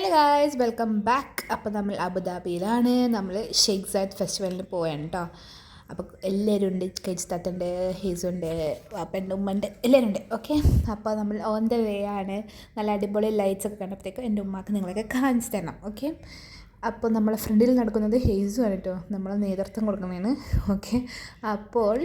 Hello guys, welcome back. അപ്പോൾ നമ്മൾ അബുദാബിയിലാണ്. നമ്മൾ ഷെയ്ഖ് സായദ് ഫെസ്റ്റിവലിന് പോയാണ് കേട്ടോ. അപ്പോൾ എല്ലാവരും ഉണ്ട്. കെജിത്താത്തുണ്ട്, ഹീസുണ്ട്, പാപ്പൻ്റെ ഉമ്മണ്ട്, എല്ലാവരും ഉണ്ട്. ഓക്കെ, അപ്പോൾ നമ്മൾ ഓൺ ദ വേ ആണ്. നല്ല അടിപൊളി ലൈറ്റ്സ് ഒക്കെ കണ്ടപ്പോഴത്തേക്കും എൻ്റെ ഉമ്മാക്ക് നിങ്ങളൊക്കെ കാണിച്ചു തരണം. ഓക്കെ, അപ്പോൾ നമ്മളെ ഫ്രണ്ടിൽ നടക്കുന്നത് ഹെയ്സു ആണ് കേട്ടോ. നമ്മൾ നേതൃത്വം കൊടുക്കുന്നതാണ്. ഓക്കെ, അപ്പോൾ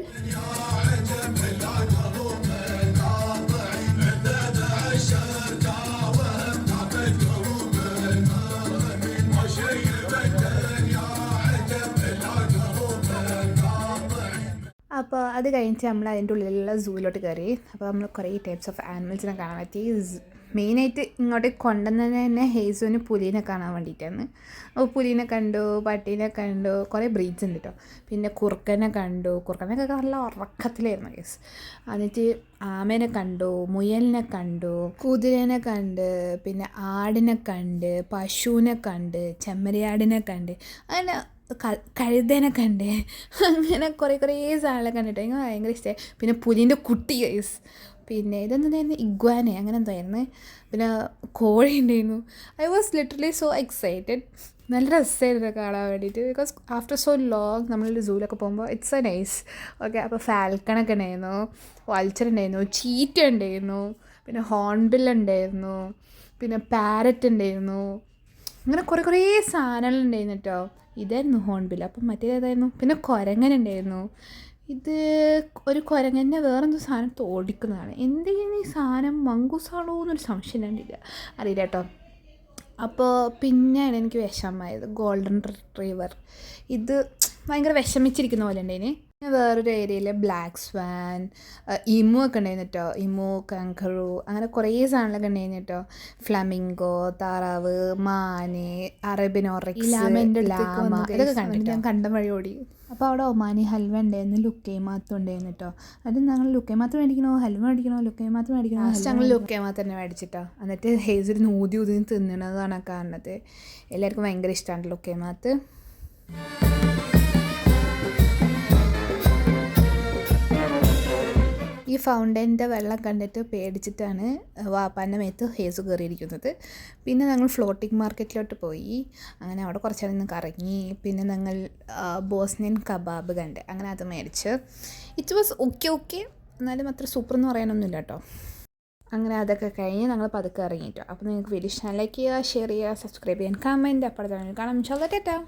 അപ്പോൾ അത് കഴിഞ്ഞിട്ട് നമ്മൾ അതിൻ്റെ ഉള്ളിലുള്ള സൂവിലോട്ട് കയറി. അപ്പോൾ നമ്മൾ കുറേ ടൈപ്സ് ഓഫ് ആനിമൽസിനെ കാണാൻ പറ്റി. മെയിനായിട്ട് ഇങ്ങോട്ട് കൊണ്ടുവന്നത് തന്നെ ഹേസുവിന് പുലീനെ കാണാൻ വേണ്ടിയിട്ടാണ്. അപ്പോൾ പുലീനെ കണ്ടു, പട്ടീനെ കണ്ടു, കുറേ ബ്രീഡ്സ് ഉണ്ട് കേട്ടോ. പിന്നെ കുറുക്കനെ കണ്ടു. കുറുക്കനൊക്കെ നല്ല ഉറക്കത്തിലായിരുന്നു കേസ്. എന്നിട്ട് ആമേനെ കണ്ടു, മുയലിനെ കണ്ടു, കുതിരേനെ കണ്ട്, പിന്നെ ആടിനെ കണ്ട്, പശുവിനെ കണ്ട്, ചെമ്മരിയാടിനെ കണ്ട്, അങ്ങനെ കഴുതേനെ കണ്ട്, അങ്ങനെ കുറേ സാധനങ്ങളെ കണ്ടിട്ട് എനിക്ക് ഭയങ്കര ഇഷ്ടമായി. പിന്നെ പുലിൻ്റെ കുട്ടി ഗൈസ്, പിന്നെ ഇതെന്തായിരുന്നു ഇഗ്വാനെ അങ്ങനെ എന്തായിരുന്നു. പിന്നെ കോഴി ഉണ്ടായിരുന്നു. I was literally so excited. നല്ല രസമായിരുന്നു കാണാൻ വേണ്ടിയിട്ട്. ബിക്കോസ് ആഫ്റ്റർ സോ ലോങ് നമ്മൾ സൂവിലൊക്കെ പോകുമ്പോൾ ഇറ്റ്സ് എ നൈസ്. ഓക്കെ, അപ്പോൾ ഫാൽക്കണൊക്കെ ഉണ്ടായിരുന്നു, വൾച്ചർ ഉണ്ടായിരുന്നു, ചീറ്റ ഉണ്ടായിരുന്നു, പിന്നെ ഹോൺബിൽ ഉണ്ടായിരുന്നു, പിന്നെ പാരറ്റ് ഉണ്ടായിരുന്നു. അങ്ങനെ കുറേ സാധനങ്ങളുണ്ടായിരുന്നു കേട്ടോ. ഇതായിരുന്നു ഹോൺബിൽ. അപ്പം മറ്റേതായിരുന്നു. പിന്നെ കുരങ്ങനുണ്ടായിരുന്നു. ഇത് ഒരു കുരങ്ങനെ വേറെന്തോ സാധനം തോടിക്കുന്നതാണ്. എന്തെങ്കിലും ഈ സാധനം മങ്കൂസാണോ എന്നൊരു സംശയം കണ്ടില്ല, അറിയില്ല കേട്ടോ. അപ്പോൾ പിന്നെയാണ് എനിക്ക് വിഷമമായത്. ഗോൾഡൻ റിട്രീവർ ഇത് ഭയങ്കര വിഷമിച്ചിരിക്കുന്ന പോലെ ഉണ്ടായിന്. വേറൊരു ഏരിയയിൽ ബ്ലാക്ക് സ്വാൻ, ഇമു ഒക്കെ ഉണ്ടായിരുന്നു കേട്ടോ. ഇമു, കങ്കറു, അങ്ങനെ കുറേ സാധനങ്ങളൊക്കെ ഉണ്ടായിരുന്നു കേട്ടോ. ഫ്ലമിംഗോ, താറാവ്, മാന്, അറേബ്യൻ ഓറക്സ്, ലാമ, ഇതൊക്കെ കണ്ടിട്ട് ഞാൻ കണ്ട വഴി ഓടി. അപ്പോൾ അവിടെ ഒമാനി ഹൽവ ഉണ്ടായിരുന്നു, ലുക്കൈമാത്തും ഉണ്ടായിരുന്നു കേട്ടോ. അത് ഞങ്ങൾ ലുക്കൈമാത്ത് മേടിക്കണോ, ഹൽവ മേടിക്കണോ, ലുക്കൈമാത്ത് മേടിക്കണോ, ഞങ്ങൾ ലുക്കൈമാത്ത് തന്നെ മേടിച്ചിട്ടോ. എന്നിട്ട് ഹേസൊരു ഊതി തിന്നണതാണ് കാണുന്നത്. എല്ലാവർക്കും ഭയങ്കര ഇഷ്ടമാണ് ലുക്കൈമാത്ത്. ഈ ഫൗണ്ടൈൻ്റെ വെള്ളം കണ്ടിട്ട് പേടിച്ചിട്ടാണ് വാപ്പാൻ്റെ മേത്ത് ഹേസ് കയറിയിരിക്കുന്നത്. പിന്നെ ഞങ്ങൾ ഫ്ലോട്ടിംഗ് മാർക്കറ്റിലോട്ട് പോയി. അങ്ങനെ അവിടെ കുറച്ച് നേരം കറങ്ങി. പിന്നെ ഞങ്ങൾ ബോസ്നിയൻ കബാബ് കണ്ട്, അങ്ങനെ അത് മേടിച്ച്. ഇറ്റ് വാസ് ഓക്കെ, എന്നാലും അത്ര സൂപ്പർ എന്ന് പറയാനൊന്നുമില്ല കേട്ടോ. അങ്ങനെ അതൊക്കെ കഴിഞ്ഞ് ഞങ്ങൾ പതുക്കെ ഇറങ്ങിയിട്ടോ. അപ്പോൾ നിങ്ങൾക്ക് വീഡിയോ ഇഷ്ടം ലൈക്ക് ചെയ്യുക, ഷെയർ ചെയ്യുക, സബ്സ്ക്രൈബ് ചെയ്യാൻ, കമൻറ്റ്. അപ്പോൾ കാണാം. ഇൻഷാല്ലാ, ടാറ്റാ.